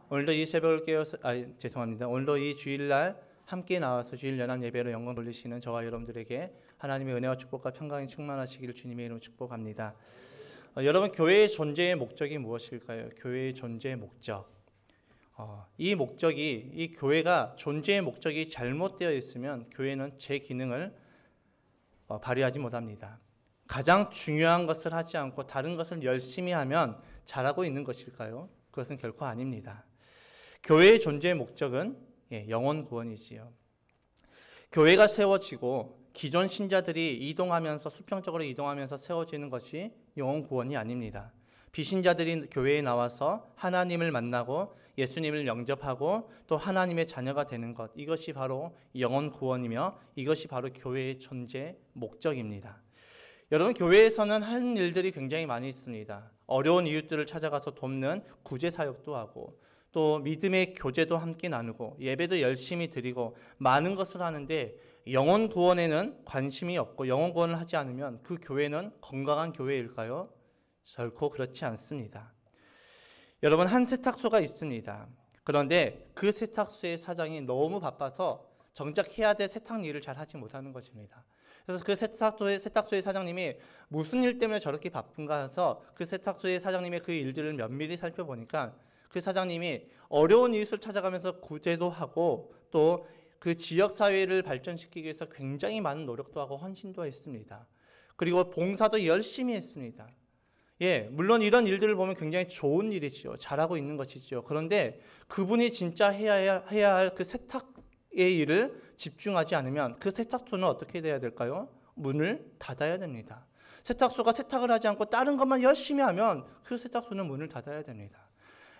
오늘도 이 새벽을 깨어서 죄송합니다. 오늘도 이 주일날 함께 나와서 주일 연합 예배로 영광 돌리시는 저와 여러분들에게 하나님의 은혜와 축복과 평강이 충만하시기를 주님의 이름으로 축복합니다. 여러분, 교회의 존재의 목적이 무엇일까요? 교회의 존재의 목적. 이 목적이, 이 교회가 존재의 목적이 잘못되어 있으면 교회는 제 기능을 발휘하지 못합니다. 가장 중요한 것을 하지 않고 다른 것을 열심히 하면 잘하고 있는 것일까요? 그것은 결코 아닙니다. 교회의 존재의 목적은 영혼 구원이지요. 교회가 세워지고 기존 신자들이 이동하면서 수평적으로 이동하면서 세워지는 것이 영혼 구원이 아닙니다. 비신자들이 교회에 나와서 하나님을 만나고 예수님을 영접하고 또 하나님의 자녀가 되는 것, 이것이 바로 영혼 구원이며 이것이 바로 교회의 존재 목적입니다. 여러분, 교회에서는 하는 일들이 굉장히 많이 있습니다. 어려운 이웃들을 찾아가서 돕는 구제 사역도 하고 또 믿음의 교제도 함께 나누고 예배도 열심히 드리고 많은 것을 하는데 영혼 구원에는 관심이 없고 영혼 구원을 하지 않으면 그 교회는 건강한 교회일까요? 결코 그렇지 않습니다. 여러분, 한 세탁소가 있습니다. 그런데 그 세탁소의 사장이 너무 바빠서 정작 해야 될 세탁 일을 잘 하지 못하는 것입니다. 그래서 그 세탁소의 사장님이 무슨 일 때문에 저렇게 바쁜가 해서 그 세탁소의 사장님의 그 일들을 면밀히 살펴보니까 그 사장님이 어려운 이웃을 찾아가면서 구제도 하고 또 그 지역사회를 발전시키기 위해서 굉장히 많은 노력도 하고 헌신도 했습니다. 그리고 봉사도 열심히 했습니다. 물론 이런 일들을 보면 굉장히 좋은 일이죠. 잘하고 있는 것이죠. 그런데 그분이 진짜 해야 할 그 세탁의 일을 집중하지 않으면 그 세탁소는 어떻게 돼야 될까요? 문을 닫아야 됩니다. 세탁소가 세탁을 하지 않고 다른 것만 열심히 하면 그 세탁소는 문을 닫아야 됩니다.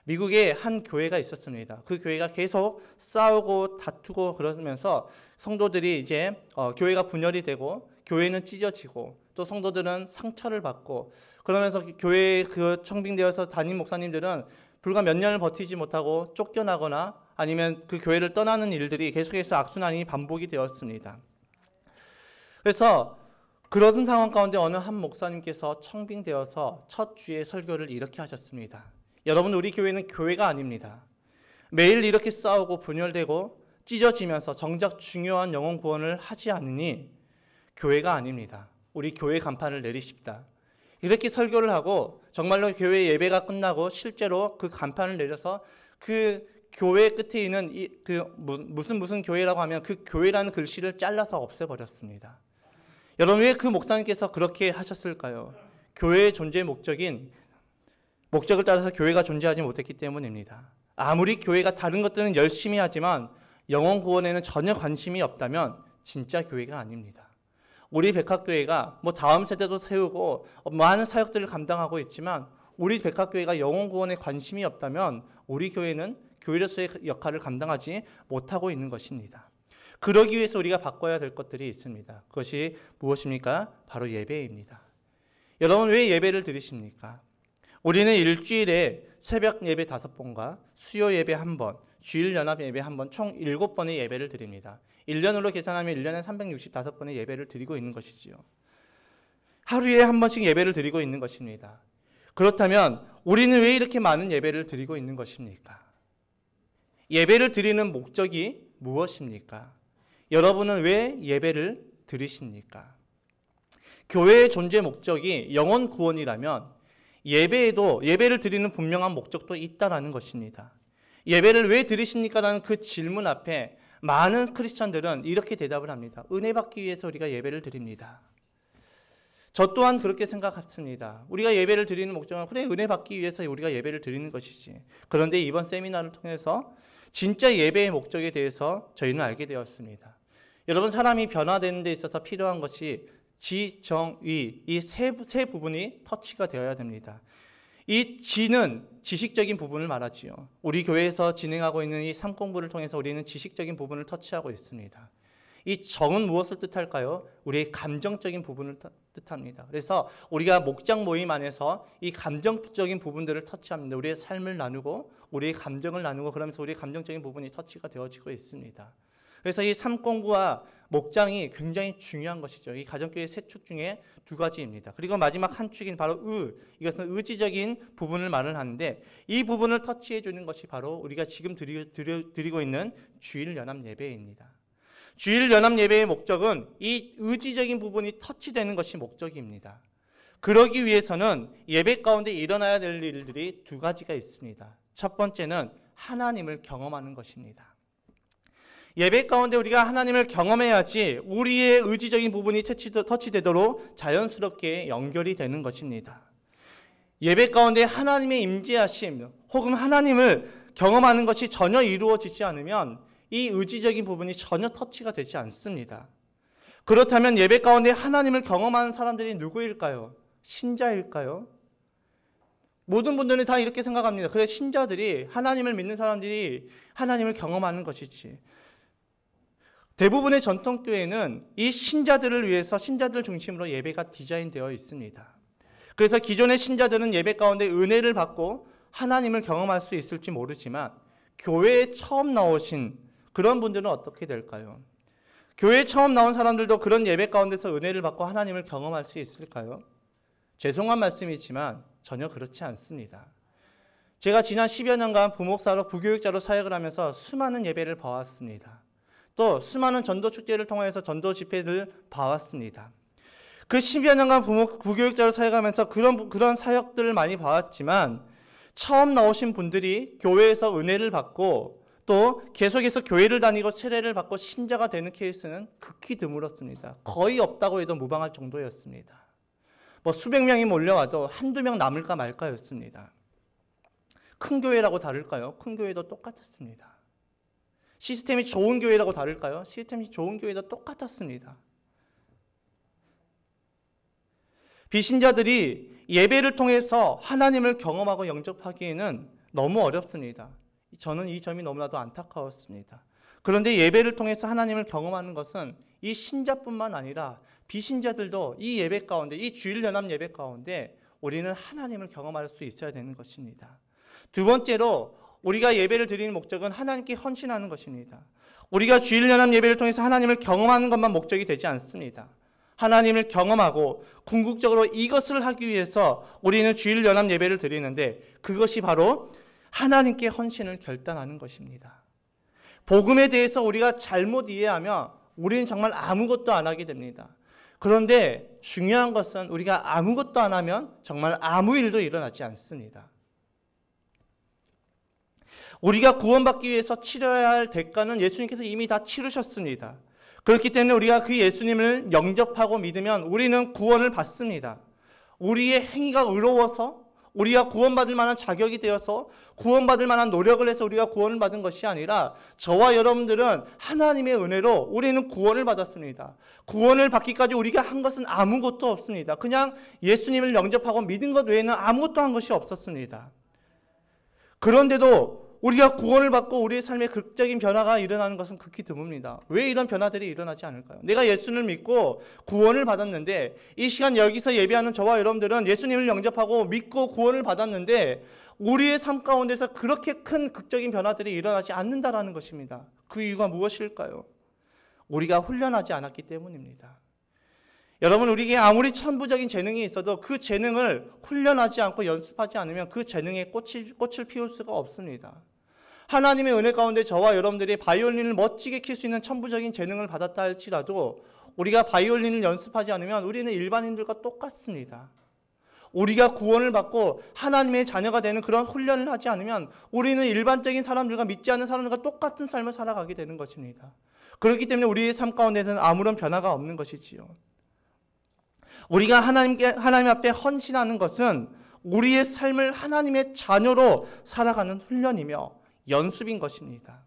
미국에 한 교회가 있었습니다. 그 교회가 계속 싸우고 다투고 그러면서 성도들이 이제 교회가 분열이 되고 교회는 찢어지고 또 성도들은 상처를 받고 그러면서 교회에 그 청빙되어서 담임 목사님들은 불과 몇 년을 버티지 못하고 쫓겨나거나 아니면 그 교회를 떠나는 일들이 계속해서 악순환이 반복이 되었습니다. 그래서 그런 상황 가운데 어느 한 목사님께서 청빙되어서 첫 주에 설교를 이렇게 하셨습니다. 여러분, 우리 교회는 교회가 아닙니다. 매일 이렇게 싸우고 분열되고 찢어지면서 정작 중요한 영혼 구원을 하지 않으니 교회가 아닙니다. 우리 교회 간판을 내리십시다. 이렇게 설교를 하고 정말로 교회 예배가 끝나고 실제로 그 간판을 내려서 그 교회 끝에 있는 무슨 교회라고 하면 그 교회라는 글씨를 잘라서 없애버렸습니다. 여러분, 왜 그 목사님께서 그렇게 하셨을까요? 교회의 존재 목적을 따라서 교회가 존재하지 못했기 때문입니다. 아무리 교회가 다른 것들은 열심히 하지만 영혼 구원에는 전혀 관심이 없다면 진짜 교회가 아닙니다. 우리 백합교회가 다음 세대도 세우고 많은 사역들을 감당하고 있지만 우리 백합교회가 영혼 구원에 관심이 없다면 우리 교회는 교회로서의 역할을 감당하지 못하고 있는 것입니다. 그러기 위해서 우리가 바꿔야 될 것들이 있습니다. 그것이 무엇입니까? 바로 예배입니다. 여러분, 왜 예배를 드리십니까? 우리는 일주일에 새벽 예배 5번과 수요 예배 1번, 주일 연합 예배 1번, 총 7번의 예배를 드립니다. 1년으로 계산하면 1년에 365번의 예배를 드리고 있는 것이지요. 하루에 한 번씩 예배를 드리고 있는 것입니다. 그렇다면 우리는 왜 이렇게 많은 예배를 드리고 있는 것입니까? 예배를 드리는 목적이 무엇입니까? 여러분은 왜 예배를 드리십니까? 교회의 존재 목적이 영혼 구원이라면 예배를 드리는 분명한 목적도 있다라는 것입니다. 예배를 왜 드리십니까? 라는 그 질문 앞에 많은 크리스찬들은 이렇게 대답을 합니다. 은혜 받기 위해서 우리가 예배를 드립니다. 저 또한 그렇게 생각했습니다. 우리가 예배를 드리는 목적은 그래, 은혜 받기 위해서 우리가 예배를 드리는 것이지. 그런데 이번 세미나를 통해서 진짜 예배의 목적에 대해서 저희는 알게 되었습니다. 여러분, 사람이 변화되는 데 있어서 필요한 것이 지, 정, 위, 이 세 부분이 터치가 되어야 됩니다. 이 지는 지식적인 부분을 말하지요. 우리 교회에서 진행하고 있는 이 삶공부를 통해서 우리는 지식적인 부분을 터치하고 있습니다. 이 정은 무엇을 뜻할까요? 우리의 감정적인 부분을 뜻합니다. 그래서 우리가 목장 모임 안에서 이 감정적인 부분들을 터치합니다. 우리의 삶을 나누고 우리의 감정을 나누고 그러면서 우리의 감정적인 부분이 터치가 되어지고 있습니다. 그래서 이 삶 공부와 목장이 굉장히 중요한 것이죠. 이 가정교회 세 축 중에 두 가지입니다. 그리고 마지막 한 축인 바로 이것은 의지적인 부분을 말을 하는데, 이 부분을 터치해 주는 것이 바로 우리가 지금 드리고 있는 주일 연합 예배입니다. 주일 연합 예배의 목적은 이 의지적인 부분이 터치되는 것이 목적입니다. 그러기 위해서는 예배 가운데 일어나야 될 일들이 두 가지가 있습니다. 첫 번째는 하나님을 경험하는 것입니다. 예배 가운데 우리가 하나님을 경험해야지 우리의 의지적인 부분이 터치되도록 자연스럽게 연결이 되는 것입니다. 예배 가운데 하나님의 임재하심 혹은 하나님을 경험하는 것이 전혀 이루어지지 않으면 이 의지적인 부분이 전혀 터치가 되지 않습니다. 그렇다면 예배 가운데 하나님을 경험하는 사람들이 누구일까요? 신자일까요? 모든 분들은 다 이렇게 생각합니다. 그래, 신자들이, 하나님을 믿는 사람들이 하나님을 경험하는 것이지. 대부분의 전통교회는 이 신자들을 위해서 신자들 중심으로 예배가 디자인되어 있습니다. 그래서 기존의 신자들은 예배 가운데 은혜를 받고 하나님을 경험할 수 있을지 모르지만 교회에 처음 나오신 그런 분들은 어떻게 될까요? 교회에 처음 나온 사람들도 그런 예배 가운데서 은혜를 받고 하나님을 경험할 수 있을까요? 죄송한 말씀이지만 전혀 그렇지 않습니다. 제가 지난 10여 년간 부목사로 부교육자로 사역을 하면서 수많은 예배를 봐왔습니다. 또 수많은 전도 축제를 통해서 전도 집회를 봐왔습니다. 그 10여 년간 부교육자로 사역하면서 그런 사역들을 많이 봐왔지만 처음 나오신 분들이 교회에서 은혜를 받고 또 계속해서 교회를 다니고 세례를 받고 신자가 되는 케이스는 극히 드물었습니다. 거의 없다고 해도 무방할 정도였습니다. 수백 명이 몰려와도 한두 명 남을까 말까였습니다. 큰 교회라고 다를까요? 큰 교회도 똑같았습니다. 시스템이 좋은 교회라고 다를까요? 시스템이 좋은 교회도 똑같았습니다. 비신자들이 예배를 통해서 하나님을 경험하고 영접하기에는 너무 어렵습니다. 저는 이 점이 너무나도 안타까웠습니다. 그런데 예배를 통해서 하나님을 경험하는 것은 이 신자뿐만 아니라 비신자들도 이 예배 가운데, 이 주일 연합 예배 가운데 우리는 하나님을 경험할 수 있어야 되는 것입니다. 두 번째로 우리가 예배를 드리는 목적은 하나님께 헌신하는 것입니다. 우리가 주일 연합 예배를 통해서 하나님을 경험하는 것만 목적이 되지 않습니다. 하나님을 경험하고 궁극적으로 이것을 하기 위해서 우리는 주일 연합 예배를 드리는데 그것이 바로 하나님께 헌신을 결단하는 것입니다. 복음에 대해서 우리가 잘못 이해하면 우리는 정말 아무것도 안 하게 됩니다. 그런데 중요한 것은 우리가 아무것도 안 하면 정말 아무 일도 일어나지 않습니다. 우리가 구원받기 위해서 치러야 할 대가는 예수님께서 이미 다 치르셨습니다. 그렇기 때문에 우리가 그 예수님을 영접하고 믿으면 우리는 구원을 받습니다. 우리의 행위가 의로워서 우리가 구원받을 만한 자격이 되어서 구원받을 만한 노력을 해서 우리가 구원을 받은 것이 아니라 저와 여러분들은 하나님의 은혜로 우리는 구원을 받았습니다. 구원을 받기까지 우리가 한 것은 아무것도 없습니다. 그냥 예수님을 영접하고 믿은 것 외에는 아무것도 한 것이 없었습니다. 그런데도 우리가 구원을 받고 우리의 삶에 극적인 변화가 일어나는 것은 극히 드뭅니다. 왜 이런 변화들이 일어나지 않을까요? 내가 예수를 믿고 구원을 받았는데 이 시간 여기서 예배하는 저와 여러분들은 예수님을 영접하고 믿고 구원을 받았는데 우리의 삶 가운데서 그렇게 큰 극적인 변화들이 일어나지 않는다라는 것입니다. 그 이유가 무엇일까요? 우리가 훈련하지 않았기 때문입니다. 여러분, 우리에게 아무리 천부적인 재능이 있어도 그 재능을 훈련하지 않고 연습하지 않으면 그 재능에 꽃을 피울 수가 없습니다. 하나님의 은혜 가운데 저와 여러분들이 바이올린을 멋지게 킬 수 있는 천부적인 재능을 받았다 할지라도 우리가 바이올린을 연습하지 않으면 우리는 일반인들과 똑같습니다. 우리가 구원을 받고 하나님의 자녀가 되는 그런 훈련을 하지 않으면 우리는 일반적인 사람들과 믿지 않는 사람들과 똑같은 삶을 살아가게 되는 것입니다. 그렇기 때문에 우리의 삶 가운데서는 아무런 변화가 없는 것이지요. 우리가 하나님 앞에 헌신하는 것은 우리의 삶을 하나님의 자녀로 살아가는 훈련이며 연습인 것입니다.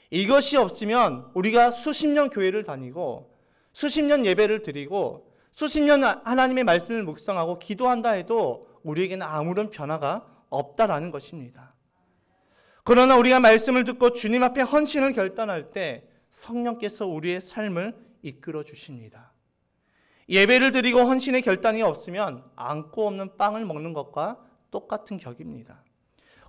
이것이 없으면 우리가 수십 년 교회를 다니고 수십 년 예배를 드리고 수십 년 하나님의 말씀을 묵상하고 기도한다 해도 우리에게는 아무런 변화가 없다라는 것입니다. 그러나 우리가 말씀을 듣고 주님 앞에 헌신을 결단할 때 성령께서 우리의 삶을 이끌어 주십니다. 예배를 드리고 헌신의 결단이 없으면 안고 없는 빵을 먹는 것과 똑같은 격입니다.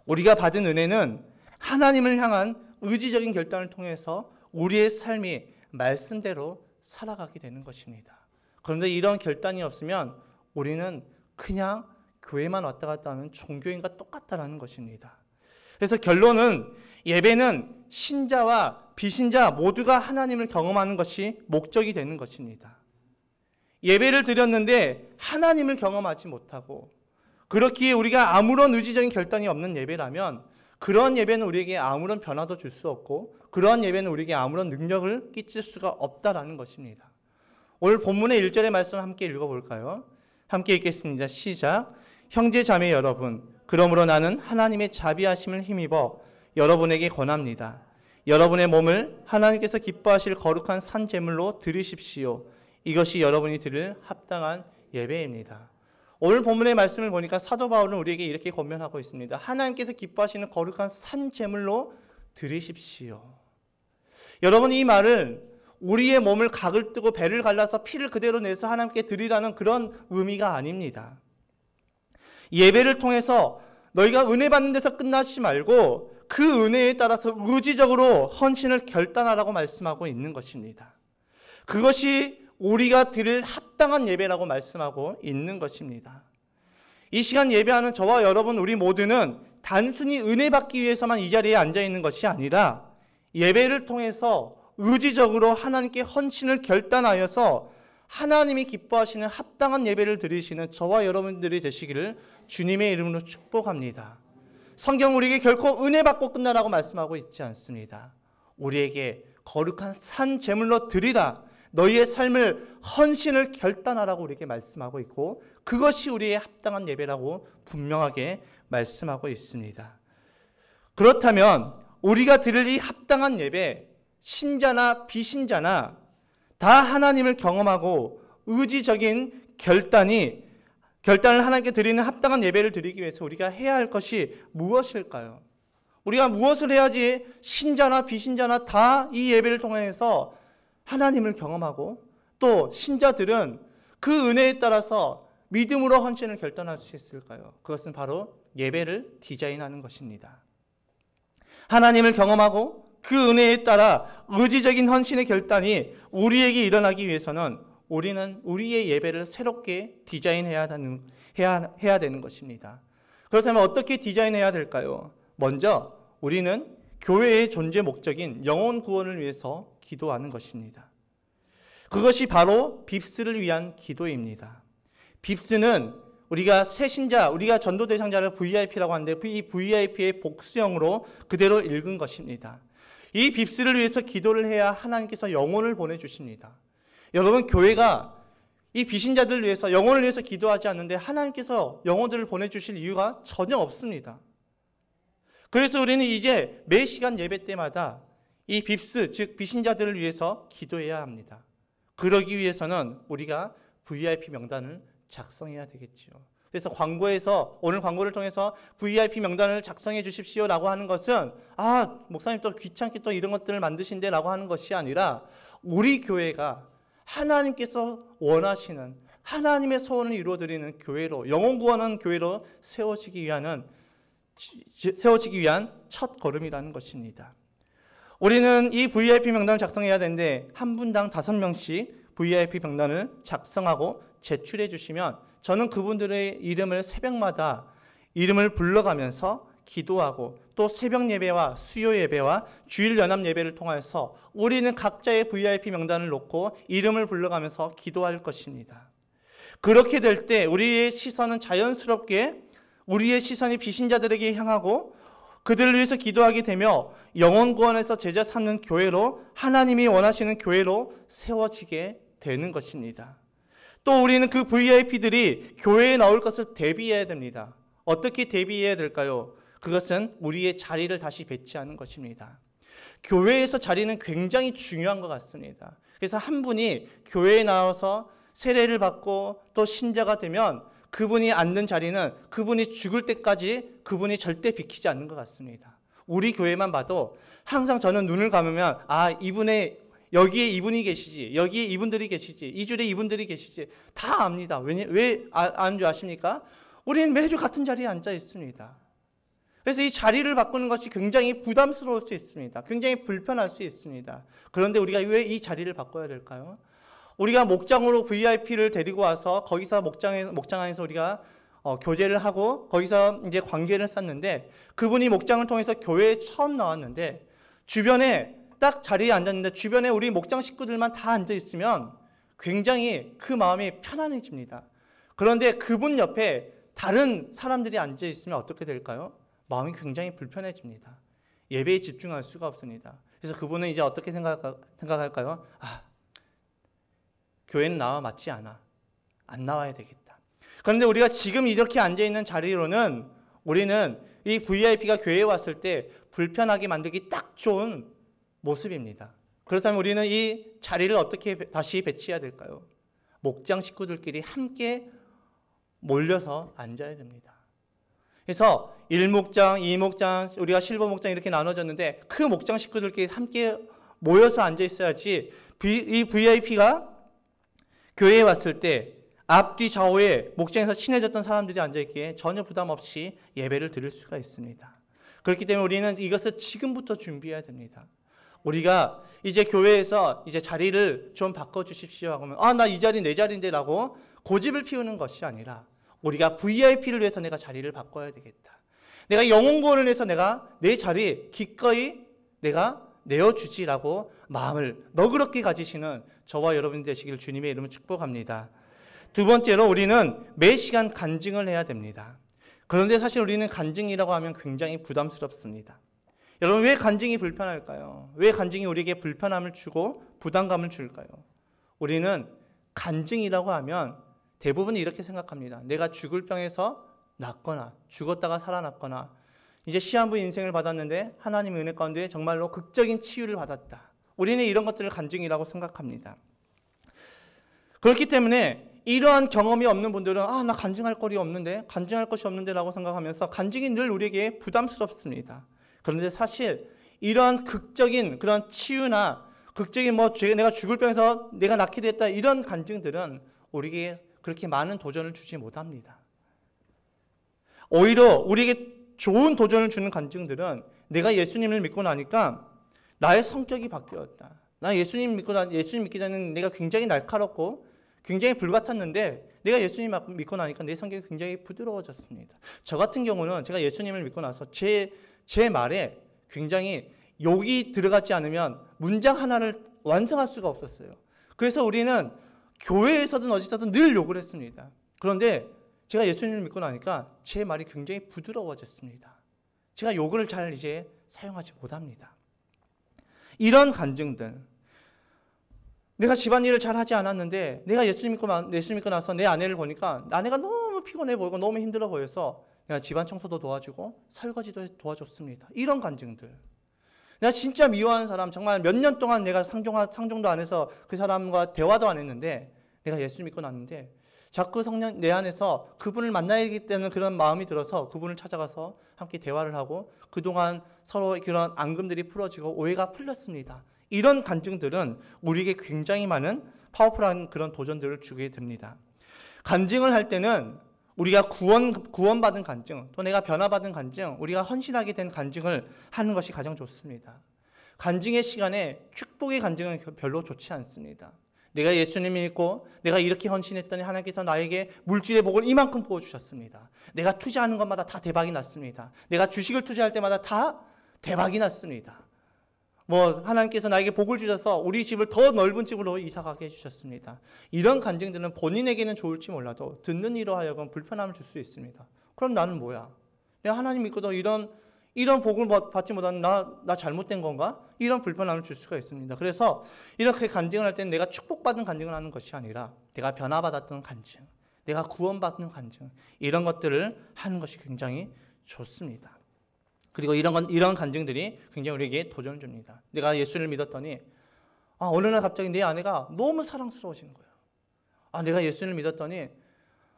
우리가 받은 은혜는 하나님을 향한 의지적인 결단을 통해서 우리의 삶이 말씀대로 살아가게 되는 것입니다. 그런데 이런 결단이 없으면 우리는 그냥 교회만 왔다 갔다 하는 종교인과 똑같다라는 것입니다. 그래서 결론은 예배는 신자와 비신자 모두가 하나님을 경험하는 것이 목적이 되는 것입니다. 예배를 드렸는데 하나님을 경험하지 못하고 그렇기에 우리가 아무런 의지적인 결단이 없는 예배라면 그런 예배는 우리에게 아무런 변화도 줄 수 없고 그러한 예배는 우리에게 아무런 능력을 끼칠 수가 없다라는 것입니다. 오늘 본문의 1절의 말씀을 함께 읽어볼까요? 함께 읽겠습니다. 시작. 형제 자매 여러분, 그러므로 나는 하나님의 자비하심을 힘입어 여러분에게 권합니다. 여러분의 몸을 하나님께서 기뻐하실 거룩한 산 제물로 드리십시오. 이것이 여러분이 드릴 합당한 예배입니다. 오늘 본문의 말씀을 보니까 사도 바울은 우리에게 이렇게 권면하고 있습니다. 하나님께서 기뻐하시는 거룩한 산 제물로 드리십시오. 여러분, 이 말은 우리의 몸을 각을 뜨고 배를 갈라서 피를 그대로 내서 하나님께 드리라는 그런 의미가 아닙니다. 예배를 통해서 너희가 은혜 받는 데서 끝나지 말고 그 은혜에 따라서 의지적으로 헌신을 결단하라고 말씀하고 있는 것입니다. 그것이 우리가 드릴 합당한 예배라고 말씀하고 있는 것입니다. 이 시간 예배하는 저와 여러분 우리 모두는 단순히 은혜 받기 위해서만 이 자리에 앉아 있는 것이 아니라 예배를 통해서 의지적으로 하나님께 헌신을 결단하여서 하나님이 기뻐하시는 합당한 예배를 드리시는 저와 여러분들이 되시기를 주님의 이름으로 축복합니다. 성경 우리에게 결코 은혜 받고 끝나라고 말씀하고 있지 않습니다. 우리에게 거룩한 산 제물로 드리라. 너희의 삶을 헌신을 결단하라고 우리에게 말씀하고 있고 그것이 우리의 합당한 예배라고 분명하게 말씀하고 있습니다. 그렇다면 우리가 드릴 이 합당한 예배, 신자나 비신자나 다 하나님을 경험하고 의지적인 결단을 하나님께 드리는 합당한 예배를 드리기 위해서 우리가 해야 할 것이 무엇일까요? 우리가 무엇을 해야지 신자나 비신자나 다 이 예배를 통해서 하나님을 경험하고 또 신자들은 그 은혜에 따라서 믿음으로 헌신을 결단할 수 있을까요? 그것은 바로 예배를 디자인하는 것입니다. 하나님을 경험하고 그 은혜에 따라 의지적인 헌신의 결단이 우리에게 일어나기 위해서는 우리는 우리의 예배를 새롭게 디자인해야 되는 것입니다. 그렇다면 어떻게 디자인해야 될까요? 먼저 우리는 교회의 존재 목적인 영혼 구원을 위해서 기도하는 것입니다. 그것이 바로 빕스를 위한 기도입니다. 빕스는 우리가 새신자, 우리가 전도 대상자를 VIP라고 하는데 이 VIP의 복수형으로 그대로 읽은 것입니다. 이 빕스를 위해서 기도를 해야 하나님께서 영혼을 보내주십니다. 여러분, 교회가 이 비신자들을 위해서 영혼을 위해서 기도하지 않는데 하나님께서 영혼들을 보내주실 이유가 전혀 없습니다. 그래서 우리는 이제 매 시간 예배 때마다 이 빕스, 즉 비신자들을 위해서 기도해야 합니다. 그러기 위해서는 우리가 VIP 명단을 작성해야 되겠지요. 그래서 광고에서 오늘 광고를 통해서 VIP 명단을 작성해 주십시오라고 하는 것은 목사님 또 귀찮게 또 이런 것들을 만드신데 라고 하는 것이 아니라 우리 교회가 하나님께서 원하시는 하나님의 소원을 이루어드리는 교회로 영혼 구원하는 교회로 세워지기 위한 첫 걸음이라는 것입니다. 우리는 이 VIP 명단을 작성해야 되는데 한 분당 5명씩 VIP 명단을 작성하고 제출해 주시면 저는 그분들의 이름을 새벽마다 이름을 불러가면서 기도하고 또 새벽 예배와 수요 예배와 주일 연합 예배를 통해서 우리는 각자의 VIP 명단을 놓고 이름을 불러가면서 기도할 것입니다. 그렇게 될 때 우리의 시선은 자연스럽게 우리의 시선이 비신자들에게 향하고 그들을 위해서 기도하게 되며 영혼 구원에서 제자 삼는 교회로 하나님이 원하시는 교회로 세워지게 되는 것입니다. 또 우리는 그 VIP들이 교회에 나올 것을 대비해야 됩니다. 어떻게 대비해야 될까요? 그것은 우리의 자리를 다시 배치하는 것입니다. 교회에서 자리는 굉장히 중요한 것 같습니다. 그래서 한 분이 교회에 나와서 세례를 받고 또 신자가 되면 그분이 앉는 자리는 그분이 죽을 때까지 그분이 절대 비키지 않는 것 같습니다. 우리 교회만 봐도 항상 저는 눈을 감으면 여기에 이분이 계시지, 여기에 이분들이 계시지, 이 줄에 이분들이 계시지 다 압니다. 왜 아는 줄 아십니까? 우리는 매주 같은 자리에 앉아 있습니다. 그래서 이 자리를 바꾸는 것이 굉장히 부담스러울 수 있습니다. 굉장히 불편할 수 있습니다. 그런데 우리가 왜 이 자리를 바꿔야 될까요? 우리가 목장으로 VIP를 데리고 와서 거기서 목장 안에서 우리가 교제를 하고 거기서 이제 관계를 쌓는데, 그분이 목장을 통해서 교회에 처음 나왔는데 주변에 딱 자리에 앉았는데 주변에 우리 목장 식구들만 다 앉아 있으면 굉장히 그 마음이 편안해집니다. 그런데 그분 옆에 다른 사람들이 앉아 있으면 어떻게 될까요? 마음이 굉장히 불편해집니다. 예배에 집중할 수가 없습니다. 그래서 그분은 이제 어떻게 생각할까요? 교회는 나와 맞지 않아. 안 나와야 되겠다. 그런데 우리가 지금 이렇게 앉아있는 자리로는 우리는 이 VIP가 교회에 왔을 때 불편하게 만들기 딱 좋은 모습입니다. 그렇다면 우리는 이 자리를 어떻게 다시 배치해야 될까요? 목장 식구들끼리 함께 몰려서 앉아야 됩니다. 그래서 1목장, 2목장, 우리가 실버목장 이렇게 나눠졌는데 그 목장 식구들끼리 함께 모여서 앉아 있어야지 이 VIP가 교회에 왔을 때 앞뒤 좌우에 목장에서 친해졌던 사람들이 앉아있기에 전혀 부담 없이 예배를 드릴 수가 있습니다. 그렇기 때문에 우리는 이것을 지금부터 준비해야 됩니다. 우리가 이제 교회에서 이제 자리를 좀 바꿔주십시오 하면 나 이 자리 내 자리인데 라고 고집을 피우는 것이 아니라 우리가 VIP를 위해서 내가 자리를 바꿔야 되겠다. 내가 영혼구원을 위해서 내가 내 자리 기꺼이 내가 내어주지라고 마음을 너그럽게 가지시는 저와 여러분 되시길 주님의 이름으로 축복합니다. 두 번째로 우리는 매 시간 간증을 해야 됩니다. 그런데 사실 우리는 간증이라고 하면 굉장히 부담스럽습니다. 여러분, 왜 간증이 불편할까요? 왜 간증이 우리에게 불편함을 주고 부담감을 줄까요? 우리는 간증이라고 하면 대부분 이렇게 생각합니다. 내가 죽을 병에서 낫거나 죽었다가 살아났거나 이제 시한부 인생을 받았는데 하나님의 은혜 가운데 정말로 극적인 치유를 받았다. 우리는 이런 것들을 간증이라고 생각합니다. 그렇기 때문에 이러한 경험이 없는 분들은 나 간증할 거리 없는데, 간증할 것이 없는데 라고 생각하면서 간증이 늘 우리에게 부담스럽습니다. 그런데 사실 이러한 극적인 그런 치유나 극적인 내가 죽을 병에서 내가 낫게 됐다 이런 간증들은 우리에게 그렇게 많은 도전을 주지 못합니다. 오히려 우리에게 좋은 도전을 주는 간증들은 내가 예수님을 믿고 나니까 나의 성격이 바뀌었다. 나 예수님 믿기 전에는 내가 굉장히 날카롭고 굉장히 불같았는데 내가 예수님 믿고 나니까 내 성격이 굉장히 부드러워졌습니다. 저 같은 경우는 제가 예수님을 믿고 나서 제 말에 굉장히 욕이 들어가지 않으면 문장 하나를 완성할 수가 없었어요. 그래서 우리는 교회에서든 어디서든 늘 욕을 했습니다. 그런데 제가 예수님을 믿고 나니까 제 말이 굉장히 부드러워졌습니다. 제가 욕을 잘 이제 사용하지 못합니다. 이런 간증들, 내가 집안일을 잘 하지 않았는데 내가 예수님 믿고 나서 내 아내를 보니까 아내가 너무 피곤해 보이고 너무 힘들어 보여서 내가 집안 청소도 도와주고 설거지도 도와줬습니다. 이런 간증들. 내가 진짜 미워하는 사람, 정말 몇 년 동안 내가 상종도 안 해서 그 사람과 대화도 안 했는데 내가 예수 믿고 났는데 자꾸 성령 내 안에서 그분을 만나야겠다는 그런 마음이 들어서 그분을 찾아가서 함께 대화를 하고 그동안 서로 그런 앙금들이 풀어지고 오해가 풀렸습니다. 이런 간증들은 우리에게 굉장히 많은 파워풀한 그런 도전들을 주게 됩니다. 간증을 할 때는 우리가 구원받은 간증, 또 내가 변화받은 간증, 우리가 헌신하게 된 간증을 하는 것이 가장 좋습니다. 간증의 시간에 축복의 간증은 별로 좋지 않습니다. 내가 예수님을 믿고 내가 이렇게 헌신했더니 하나님께서 나에게 물질의 복을 이만큼 부어주셨습니다. 내가 투자하는 것마다 다 대박이 났습니다. 내가 주식을 투자할 때마다 다 대박이 났습니다. 하나님께서 나에게 복을 주셔서 우리 집을 더 넓은 집으로 이사가게 해주셨습니다. 이런 간증들은 본인에게는 좋을지 몰라도 듣는 이로 하여금 불편함을 줄 수 있습니다. 그럼 나는 뭐야? 내가 하나님 믿고도 이런 복을 받지 못하는 나 잘못된 건가? 이런 불편함을 줄 수가 있습니다. 그래서 이렇게 간증을 할 때는 내가 축복받은 간증을 하는 것이 아니라 내가 변화받았던 간증, 내가 구원받는 간증, 이런 것들을 하는 것이 굉장히 좋습니다. 그리고 이런 간증들이 굉장히 우리에게 도전을 줍니다. 내가 예수를 믿었더니 어느 날 갑자기 내 아내가 너무 사랑스러워지는 거예요. 내가 예수를 믿었더니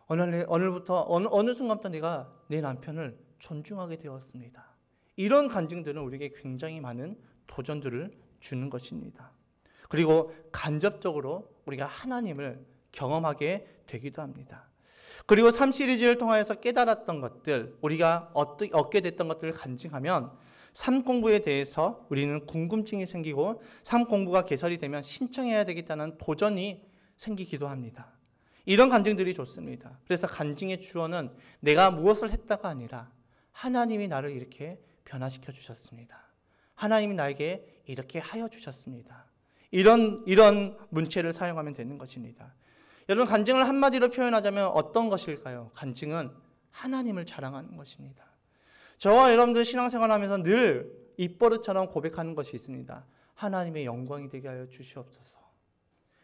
어느 순간부터 내가 내 남편을 존중하게 되었습니다. 이런 간증들은 우리에게 굉장히 많은 도전들을 주는 것입니다. 그리고 간접적으로 우리가 하나님을 경험하게 되기도 합니다. 그리고 삶 시리즈를 통하여서 깨달았던 것들, 우리가 얻게 됐던 것들을 간증하면 삶 공부에 대해서 우리는 궁금증이 생기고 삶 공부가 개설이 되면 신청해야 되겠다는 도전이 생기기도 합니다. 이런 간증들이 좋습니다. 그래서 간증의 주어는 내가 무엇을 했다가 아니라 하나님이 나를 이렇게 변화시켜 주셨습니다. 하나님이 나에게 이렇게 하여 주셨습니다. 이런 문체를 사용하면 되는 것입니다. 여러분, 간증을 한마디로 표현하자면 어떤 것일까요? 간증은 하나님을 자랑하는 것입니다. 저와 여러분들 신앙생활을 하면서 늘 입버릇처럼 고백하는 것이 있습니다. 하나님의 영광이 되게 하여 주시옵소서.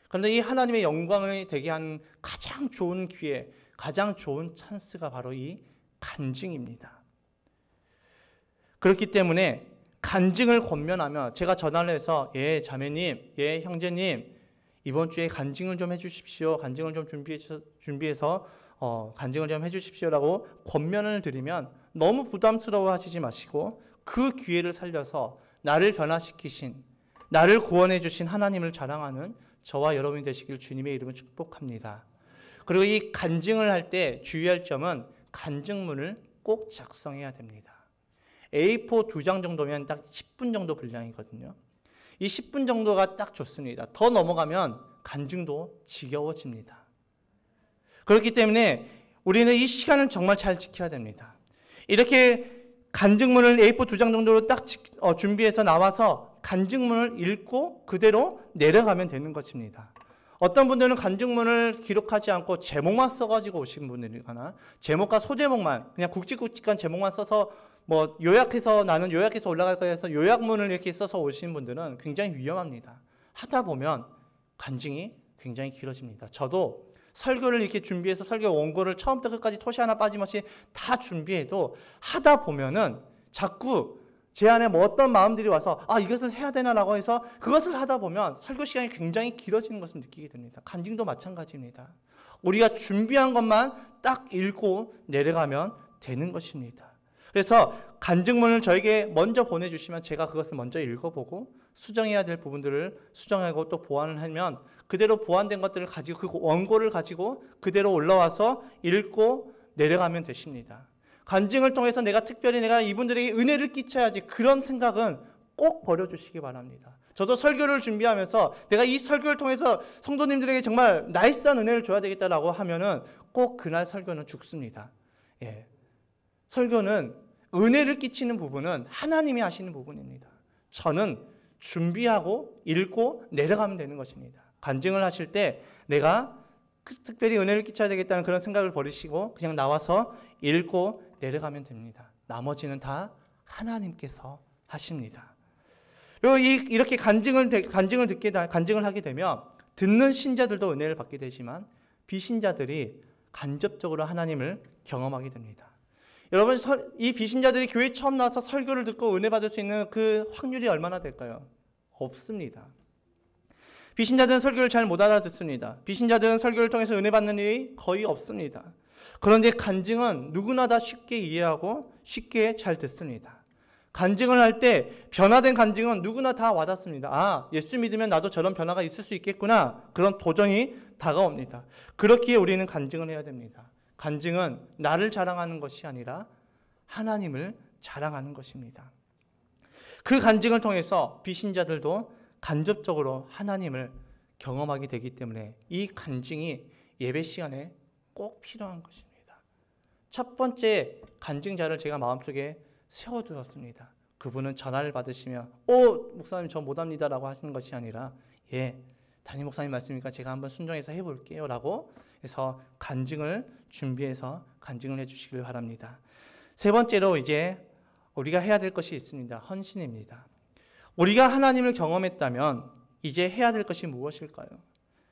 그런데 이 하나님의 영광을 되게 하는 가장 좋은 기회, 가장 좋은 찬스가 바로 이 간증입니다. 그렇기 때문에 간증을 권면하며 제가 전화를 해서 예 자매님, 예 형제님, 이번 주에 간증을 좀 해주십시오. 간증을 좀 준비해서 간증을 좀 해주십시오라고 권면을 드리면 너무 부담스러워 하시지 마시고 그 기회를 살려서 나를 변화시키신, 나를 구원해 주신 하나님을 자랑하는 저와 여러분이 되시길 주님의 이름으로 축복합니다. 그리고 이 간증을 할 때 주의할 점은 간증문을 꼭 작성해야 됩니다. A4 2장 정도면 딱 10분 정도 분량이거든요. 이 10분 정도가 딱 좋습니다. 더 넘어가면 간증도 지겨워집니다. 그렇기 때문에 우리는 이 시간을 정말 잘 지켜야 됩니다. 이렇게 간증문을 A4 2장 정도로 딱 준비해서 나와서 간증문을 읽고 그대로 내려가면 되는 것입니다. 어떤 분들은 간증문을 기록하지 않고 제목만 써가지고 오신 분들이거나 제목과 소제목만 그냥 굵직굵직한 제목만 써서 뭐 요약해서 나는 요약해서 올라갈 거야 해서 요약문을 이렇게 써서 오신 분들은 굉장히 위험합니다. 하다 보면 간증이 굉장히 길어집니다. 저도 설교를 이렇게 준비해서 설교 원고를 처음부터 끝까지 토시 하나 빠짐없이 다 준비해도 하다 보면은 자꾸 제 안에 뭐 어떤 마음들이 와서 이것을 해야 되나라고 해서 그것을 하다 보면 설교 시간이 굉장히 길어지는 것을 느끼게 됩니다. 간증도 마찬가지입니다. 우리가 준비한 것만 딱 읽고 내려가면 되는 것입니다. 그래서 간증문을 저에게 먼저 보내주시면 제가 그것을 먼저 읽어보고 수정해야 될 부분들을 수정하고 또 보완을 하면 그대로 보완된 것들을 가지고 그 원고를 가지고 그대로 올라와서 읽고 내려가면 되십니다. 간증을 통해서 특별히 내가 이분들에게 은혜를 끼쳐야지 그런 생각은 꼭 버려주시기 바랍니다. 저도 설교를 준비하면서 내가 이 설교를 통해서 성도님들에게 정말 나이스한 은혜를 줘야 되겠다라고 하면은 꼭 그날 설교는 죽습니다. 예. 설교는 은혜를 끼치는 부분은 하나님이 하시는 부분입니다. 저는 준비하고 읽고 내려가면 되는 것입니다. 간증을 하실 때 내가 특별히 은혜를 끼쳐야 되겠다는 그런 생각을 버리시고 그냥 나와서 읽고 내려가면 됩니다. 나머지는 다 하나님께서 하십니다. 그리고 이렇게 간증을 하게 되면 듣는 신자들도 은혜를 받게 되지만 비신자들이 간접적으로 하나님을 경험하게 됩니다. 여러분, 이 비신자들이 교회 처음 나와서 설교를 듣고 은혜 받을 수 있는 그 확률이 얼마나 될까요? 없습니다. 비신자들은 설교를 잘 못 알아듣습니다. 비신자들은 설교를 통해서 은혜 받는 일이 거의 없습니다. 그런데 간증은 누구나 다 쉽게 이해하고 쉽게 잘 듣습니다. 간증을 할 때 변화된 간증은 누구나 다 와닿습니다. 예수 믿으면 나도 저런 변화가 있을 수 있겠구나. 그런 도전이 다가옵니다. 그렇기에 우리는 간증을 해야 됩니다. 간증은 나를 자랑하는 것이 아니라 하나님을 자랑하는 것입니다. 그 간증을 통해서 비신자들도 간접적으로 하나님을 경험하게 되기 때문에 이 간증이 예배 시간에 꼭 필요한 것입니다. 첫 번째 간증자를 제가 마음속에 세워두었습니다. 그분은 전화를 받으시며 목사님 저 못합니다 라고 하시는 것이 아니라 담임 목사님 말씀이니까 제가 한번 순종해서 해볼게요 라고 해서 간증을 준비해서 간증을 해주시길 바랍니다. 세 번째로 이제 우리가 해야 될 것이 있습니다. 헌신입니다. 우리가 하나님을 경험했다면 이제 해야 될 것이 무엇일까요?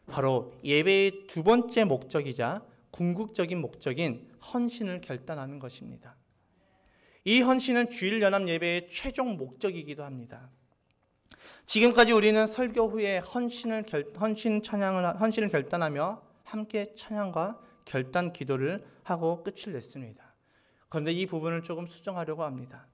바로 예배의 두 번째 목적이자 궁극적인 목적인 헌신을 결단하는 것입니다. 이 헌신은 주일 연합 예배의 최종 목적이기도 합니다. 지금까지 우리는 설교 후에 헌신을 결단하며 함께 찬양과 결단 기도를 하고 끝을 냈습니다. 그런데 이 부분을 조금 수정하려고 합니다.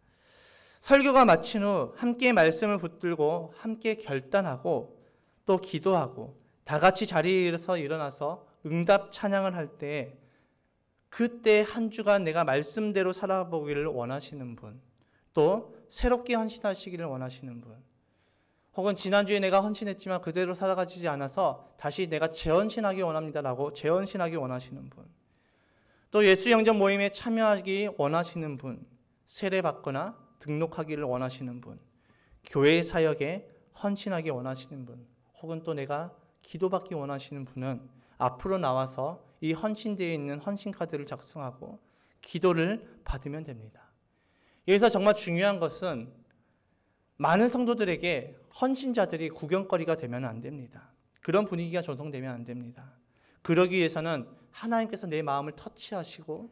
설교가 마친 후 함께 말씀을 붙들고 함께 결단하고 또 기도하고 다 같이 자리에서 일어나서 응답 찬양을 할 때 그때 한 주간 내가 말씀대로 살아보기를 원하시는 분, 또 새롭게 헌신하시기를 원하시는 분, 혹은 지난주에 내가 헌신했지만 그대로 살아가지 않아서 다시 내가 재헌신하기 원합니다라고 재헌신하기 원하시는 분, 또 예수 영접 모임에 참여하기 원하시는 분, 세례받거나 등록하기를 원하시는 분, 교회 사역에 헌신하기 원하시는 분, 혹은 또 내가 기도받기 원하시는 분은 앞으로 나와서 이 헌신되어 있는 헌신카드를 작성하고 기도를 받으면 됩니다. 여기서 정말 중요한 것은 많은 성도들에게 헌신자들이 구경거리가 되면 안 됩니다. 그런 분위기가 조성되면 안 됩니다. 그러기 위해서는 하나님께서 내 마음을 터치하시고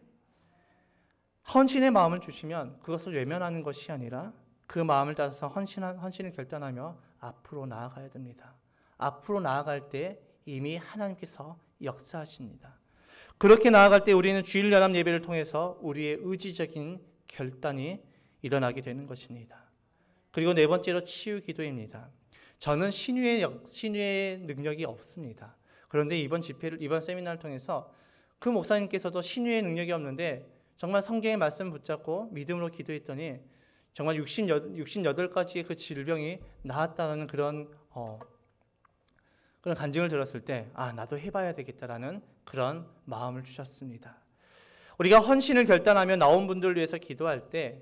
헌신의 마음을 주시면 그것을 외면하는 것이 아니라 그 마음을 따라서 헌신을 결단하며 앞으로 나아가야 됩니다. 앞으로 나아갈 때 이미 하나님께서 역사하십니다. 그렇게 나아갈 때 우리는 주일 연합 예배를 통해서 우리의 의지적인 결단이 일어나게 되는 것입니다. 그리고 네 번째로 치유 기도입니다. 저는 신유의 능력이 없습니다. 그런데 이번 세미나를 통해서 그 목사님께서도 신유의 능력이 없는데 정말 성경의 말씀을 붙잡고 믿음으로 기도했더니 정말 68가지의 그 질병이 나았다는 그런 간증을 들었을 때 나도 해봐야 되겠다라는 그런 마음을 주셨습니다. 우리가 헌신을 결단하며 나온 분들을 위해서 기도할 때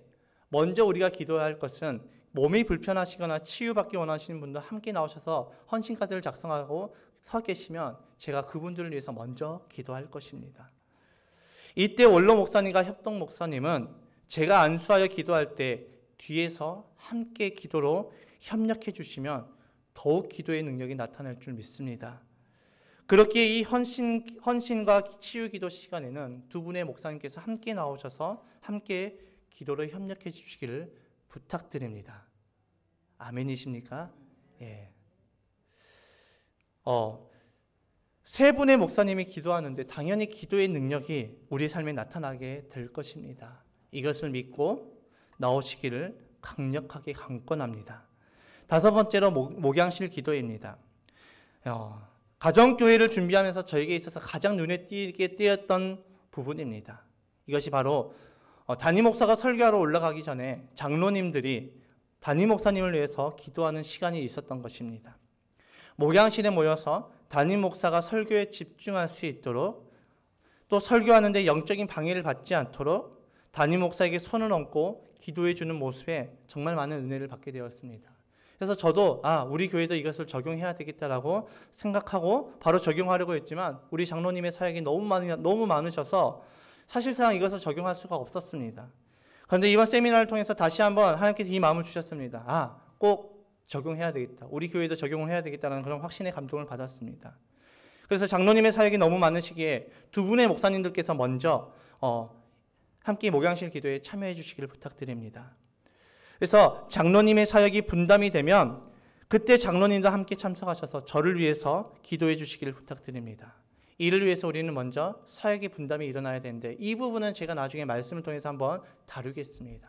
먼저 우리가 기도해야 할 것은 몸이 불편하시거나 치유받기 원하시는 분들 함께 나오셔서 헌신카드를 작성하고 서 계시면 제가 그분들을 위해서 먼저 기도할 것입니다. 이때 원로 목사님과 협동 목사님은 제가 안수하여 기도할 때 뒤에서 함께 기도로 협력해 주시면 더욱 기도의 능력이 나타날 줄 믿습니다. 그렇게 이 헌신과 치유 기도 시간에는 두 분의 목사님께서 함께 나오셔서 함께 기도로 협력해 주시기를 부탁드립니다. 아멘이십니까? 예. 세 분의 목사님이 기도하는데 당연히 기도의 능력이 우리 삶에 나타나게 될 것입니다. 이것을 믿고 나오시기를 강력하게 강권합니다. 다섯 번째로 목양실 기도입니다. 가정교회를 준비하면서 저에게 있어서 가장 눈에 띄게 띄었던 부분입니다. 이것이 바로 담임 목사가 설교하러 올라가기 전에 장로님들이 담임 목사님을 위해서 기도하는 시간이 있었던 것입니다. 목양실에 모여서 담임 목사가 설교에 집중할 수 있도록 또 설교하는데 영적인 방해를 받지 않도록 담임 목사에게 손을 얹고 기도해 주는 모습에 정말 많은 은혜를 받게 되었습니다. 그래서 저도 우리 교회도 이것을 적용해야 되겠다라고 생각하고 바로 적용하려고 했지만 우리 장로님의 사역이 너무 많으셔서 사실상 이것을 적용할 수가 없었습니다. 그런데 이번 세미나를 통해서 다시 한번 하나님께서 이 마음을 주셨습니다. 꼭 적용해야 되겠다. 우리 교회도 적용을 해야 되겠다는 그런 확신의 감동을 받았습니다. 그래서 장로님의 사역이 너무 많으시기에 두 분의 목사님들께서 먼저 함께 목양실 기도에 참여해 주시기를 부탁드립니다. 그래서 장로님의 사역이 분담이 되면 그때 장로님도 함께 참석하셔서 저를 위해서 기도해 주시기를 부탁드립니다. 이를 위해서 우리는 먼저 사역의 분담이 일어나야 되는데 이 부분은 제가 나중에 말씀을 통해서 한번 다루겠습니다.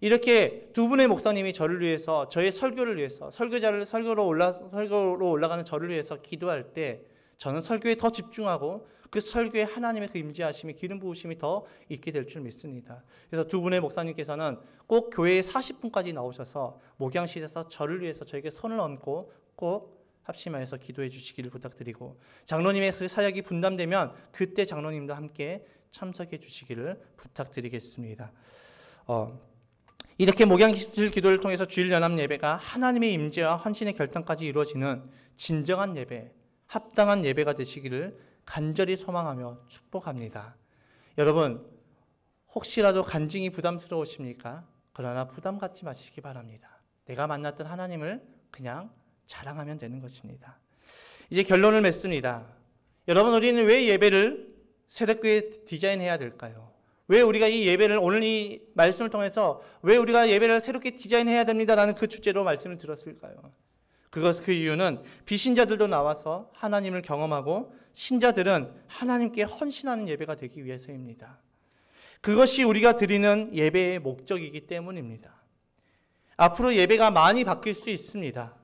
이렇게 두 분의 목사님이 저를 위해서 저의 설교를 위해서 설교로 올라가는 저를 위해서 기도할 때 저는 설교에 더 집중하고 그 설교에 하나님의 그 임재하심이 기름 부으심이 더 있게 될 줄 믿습니다. 그래서 두 분의 목사님께서는 꼭 교회에 40분까지 나오셔서 목양실에서 저를 위해서 저에게 손을 얹고 꼭 합심하여서 기도해 주시기를 부탁드리고 장로님의 그 사역이 분담되면 그때 장로님도 함께 참석해 주시기를 부탁드리겠습니다. 이렇게 목양실 기도를 통해서 주일 연합 예배가 하나님의 임재와 헌신의 결단까지 이루어지는 진정한 예배, 합당한 예배가 되시기를 간절히 소망하며 축복합니다. 여러분 혹시라도 간증이 부담스러우십니까? 그러나 부담 갖지 마시기 바랍니다. 내가 만났던 하나님을 그냥 자랑하면 되는 것입니다. 이제 결론을 맺습니다. 여러분 우리는 왜 예배를 새롭게 디자인해야 될까요? 왜 우리가 이 예배를 오늘 이 말씀을 통해서 왜 우리가 예배를 새롭게 디자인해야 됩니다라는 그 주제로 말씀을 들었을까요? 그 이유는 비신자들도 나와서 하나님을 경험하고 신자들은 하나님께 헌신하는 예배가 되기 위해서입니다. 그것이 우리가 드리는 예배의 목적이기 때문입니다. 앞으로 예배가 많이 바뀔 수 있습니다.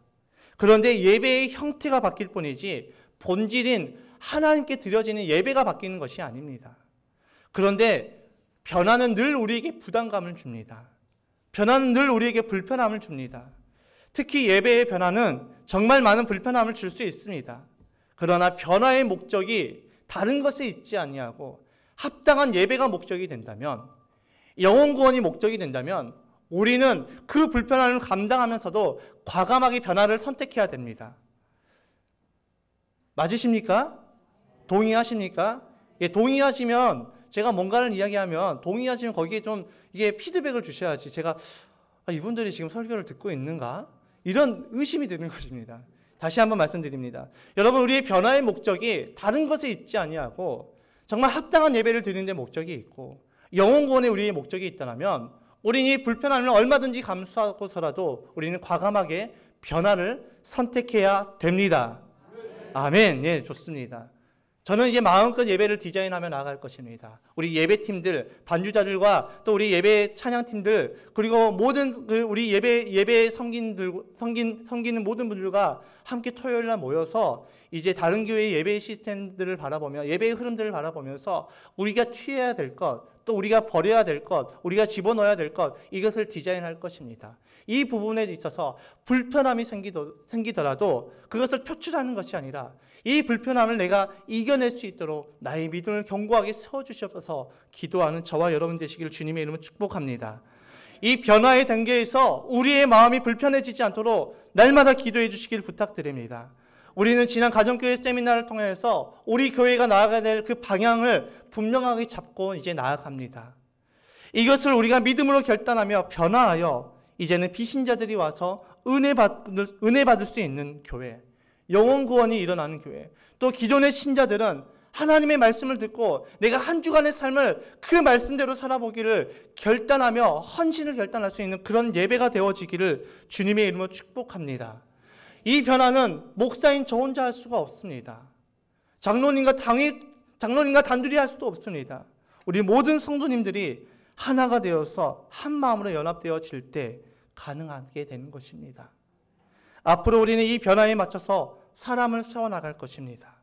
그런데 예배의 형태가 바뀔 뿐이지 본질인 하나님께 드려지는 예배가 바뀌는 것이 아닙니다. 그런데 변화는 늘 우리에게 부담감을 줍니다. 변화는 늘 우리에게 불편함을 줍니다. 특히 예배의 변화는 정말 많은 불편함을 줄 수 있습니다. 그러나 변화의 목적이 다른 것에 있지 아니하고 합당한 예배가 목적이 된다면, 영혼 구원이 목적이 된다면 우리는 그 불편함을 감당하면서도 과감하게 변화를 선택해야 됩니다. 맞으십니까? 동의하십니까? 예, 동의하시면, 제가 뭔가를 이야기하면 동의하시면 거기에 좀 이게 피드백을 주셔야지 제가 이분들이 지금 설교를 듣고 있는가? 이런 의심이 드는 것입니다. 다시 한번 말씀드립니다. 여러분, 우리의 변화의 목적이 다른 것에 있지 아니하고 정말 합당한 예배를 드리는 데 목적이 있고 영혼 구원에 우리의 목적이 있다면 우리는 이 불편함을 얼마든지 감수하고서라도 우리는 과감하게 변화를 선택해야 됩니다. 아멘. 예, 좋습니다. 저는 이제 마음껏 예배를 디자인하며 나아갈 것입니다. 우리 예배팀들, 반주자들과 또 우리 예배 찬양팀들, 그리고 모든 우리 예배 섬기는 모든 분들과 함께 토요일 날 모여서 이제 다른 교회의 예배 시스템들을 바라보며, 예배의 흐름들을 바라보면서 우리가 취해야 될 것, 또 우리가 버려야 될 것, 우리가 집어넣어야 될 것, 이것을 디자인할 것입니다. 이 부분에 있어서 불편함이 생기더라도 그것을 표출하는 것이 아니라 이 불편함을 내가 이겨낼 수 있도록 나의 믿음을 견고하게 세워주시옵소서 기도하는 저와 여러분 되시기를 주님의 이름으로 축복합니다. 이 변화의 단계에서 우리의 마음이 불편해지지 않도록 날마다 기도해 주시길 부탁드립니다. 우리는 지난 가정교회 세미나를 통해서 우리 교회가 나아가야 될 그 방향을 분명하게 잡고 이제 나아갑니다. 이것을 우리가 믿음으로 결단하며 변화하여 이제는 비신자들이 와서 은혜 받을 수 있는 교회, 영혼 구원이 일어나는 교회, 또 기존의 신자들은 하나님의 말씀을 듣고 내가 한 주간의 삶을 그 말씀대로 살아보기를 결단하며 헌신을 결단할 수 있는 그런 예배가 되어지기를 주님의 이름으로 축복합니다. 이 변화는 목사인 저 혼자 할 수가 없습니다. 장로님과 단둘이 할 수도 없습니다. 우리 모든 성도님들이 하나가 되어서 한 마음으로 연합되어질 때 가능하게 되는 것입니다. 앞으로 우리는 이 변화에 맞춰서 사람을 세워나갈 것입니다.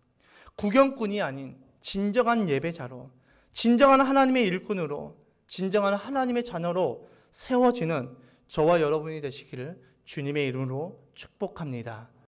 구경꾼이 아닌 진정한 예배자로, 진정한 하나님의 일꾼으로, 진정한 하나님의 자녀로 세워지는 저와 여러분이 되시기를 주님의 이름으로 축복합니다.